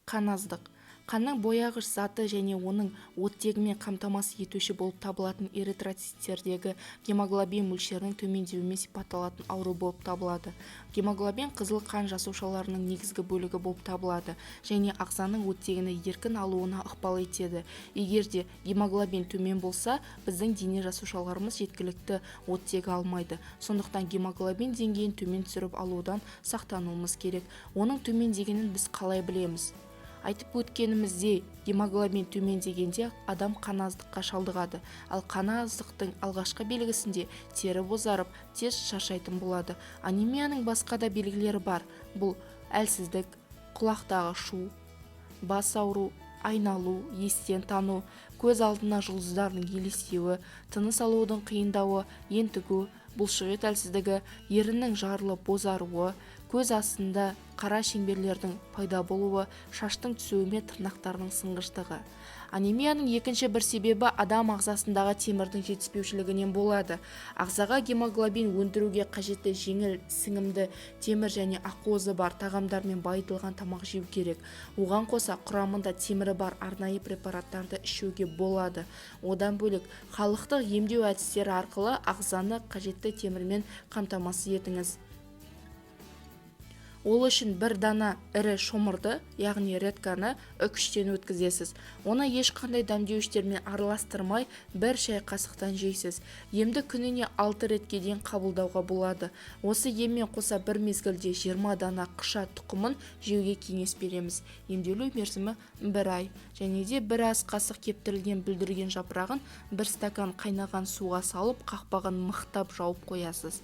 Қаназдық. Қанның бояғыш заты және оның оттегімен қамтамасыз етуші болып табылатын эритроциттердегі гемоглобин мөлшерінің төмендеуімен сипатталатын ауру болып табылады. Гемоглобин қызыл қан жасушаларының негізгі бөлігі болып табылады және ағзаның оттегіні еркін алуына ықпал етеді. Егер де гемоглобин төмен болса, біздің дене жасушаларымыз жеткілікті оттегі алмайды. Сондықтан гемоглобин деңгейін төмен түсіріп алудан сақтануымыз керек. Оның төмендегенін біз қалай білеміз? Айтып өткенімізде, гемоглобин төмендегенде адам қаназдыққа шалдығады, ал қаназдықтың алғашқы белгісінде тері бозарып, тез шаршайтын болады. Анемияның басқа да белгілері бар. Бұл әлсіздік, құлақтағы шу, бас ауру, айналу, естен тану, көз алдына жұлдыздардың елестеуі, тыныс алудың қиындауы, ентігу, бұлшықет әлсіздігі, еріннің жарылып бозаруы, көз астында қара шеңберлердің пайда болуы, шаштың түсуі мен тырнақтардың сынғыштығы. Анемияның екінші бір себебі адам ағзасындағы темірдің жетіспеушілігінен болады. Ағзаға гемоглобин өндіруге қажетті жеңіл сіңімді темір және ақуызы бар тағамдармен байытылған тамақ жеу керек. Оған қоса құрамында темірі бар арнайы препараттарды ішуге болады. Одан бөлек халықтық емдеу әдістері арқылы ағзаны қажетті темірмен қамтамасыз етіңіз. Ол үшін бір дана ірі шомырды, яғни редканы үкіштен өткізесіз. Оны ешқандай дәмдеуіштермен араластырмай бір шай қасықтан жейсіз. Емді күніне 6 ретке дейін қабылдауға болады. Осы еммен қоса бір мезгілде 20 дана қыша тұқымын жеуге кеңес береміз. Емделу мерзімі 1 ай. Және де бір ас қасық кептірілген бүлдірген жапырағын 1 стакан қайнаған суға салып, қақпағын мықтап жауып қоясыз.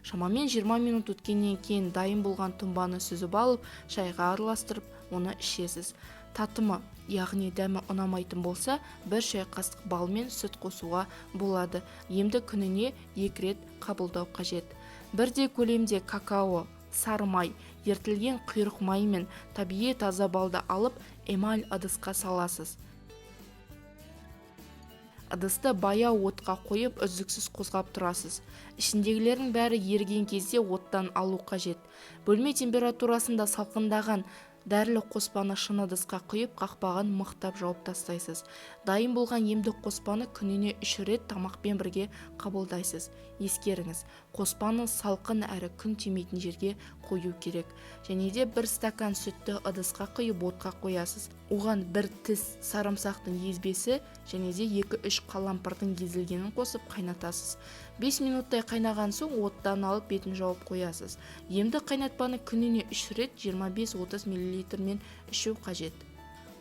Шамамен 20 минут өткеннен кейін дайын болған тұнбаны сүзіп алып, шайға араластырып, оны ішесіз. Татымы, яғни дәмі ұнамайтын болса, 1 шай қасық бал мен сүт қосуға болады. Емді күніне 2 рет қабылдау қажет. Бірдей көлемде какао, сары май, ертілген құйрық май мен табиғи таза балды алып, эмаль ыдысқа саласыз. Ыдысты баяу отқа қойып, үздіксіз қозғап тұрасыз. Ішіндегілердің бәрі еріген кезде оттан алу қажет. Бөлме температурасында салқындаған дәрілі қоспаны шыны ыдысқа құйып, қақпағын мықтап жауып тастайсыз. Дайын болған емдік қоспаны күніне 3 рет тамақпен бірге қабылдайсыз. Ескеріңіз, қоспаны салқын әрі күн тимейтін жерге қою керек. Және де 1 стакан сүтті ыдысқа құйып отқа қоясыз. Оған 1 тіс сарымсақтың езбесі және де 2-3 қалампырдың езілгенін қосып қайнатасыз. 5 минуттай қайнаған соң оттан алып бетін жауып қоясыз. Емді қайнатпаны күніне 3 рет 25-30 мл ішу қажет.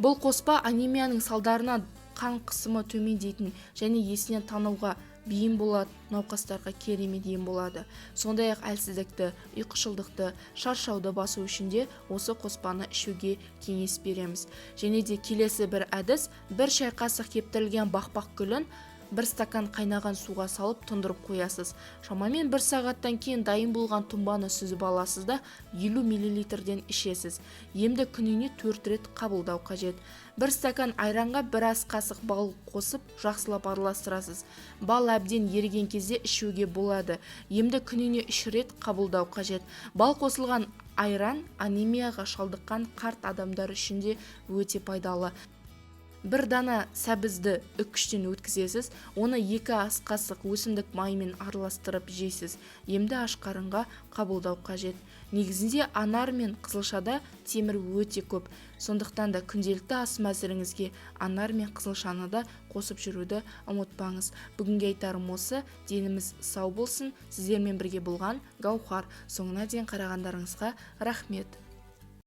Бұл қоспа анемияның салдарынан қан қысымы төмендейтін және есінен тануға бейім болады, науқастарға керемет ем болады. Сондай-ақ әлсіздікті, ұйқышылдықты, шаршауды басу үшін де осы қоспаны ішуге кеңес береміз. Және де келесі бір әдіс, 1 шай қасық кептірілген бақбақ гүлін 1 стакан қайнаған суға салып тұндырып қоясыз. Шамамен 1 сағаттан кейін дайын болған тұнбаны сүзіп аласыз да 50 мл-ден ішесіз. Емді күніне 4 рет қабылдау қажет. 1 стакан айранға 1 ас қасық бал қосып, жақсылап араластырасыз. Бал әбден еріген кезде ішуге болады. Емді күніне 3 рет қабылдау қажет. Бал қосылған айран анемияға шалдыққан қарт адамдар үшін де өте пайдалы. 1 дана сәбізді үкіштен өткізесіз, оны 2 ас қасық өсімдік майымен араластырып жейсіз. Емді аш қарынға қабылдау қажет. Негізінде анар мен қызылшада темір өте көп. Сондықтан да күнделікті ас мәзіріңізге анар мен қызылшаны да қосып жүруді ұмытпаңыз. Бүгінге айтарым осы, деніміз сау болсын. Сіздермен бірге болған Гаухар. Соңына дейін қарағандарыңызға рахмет.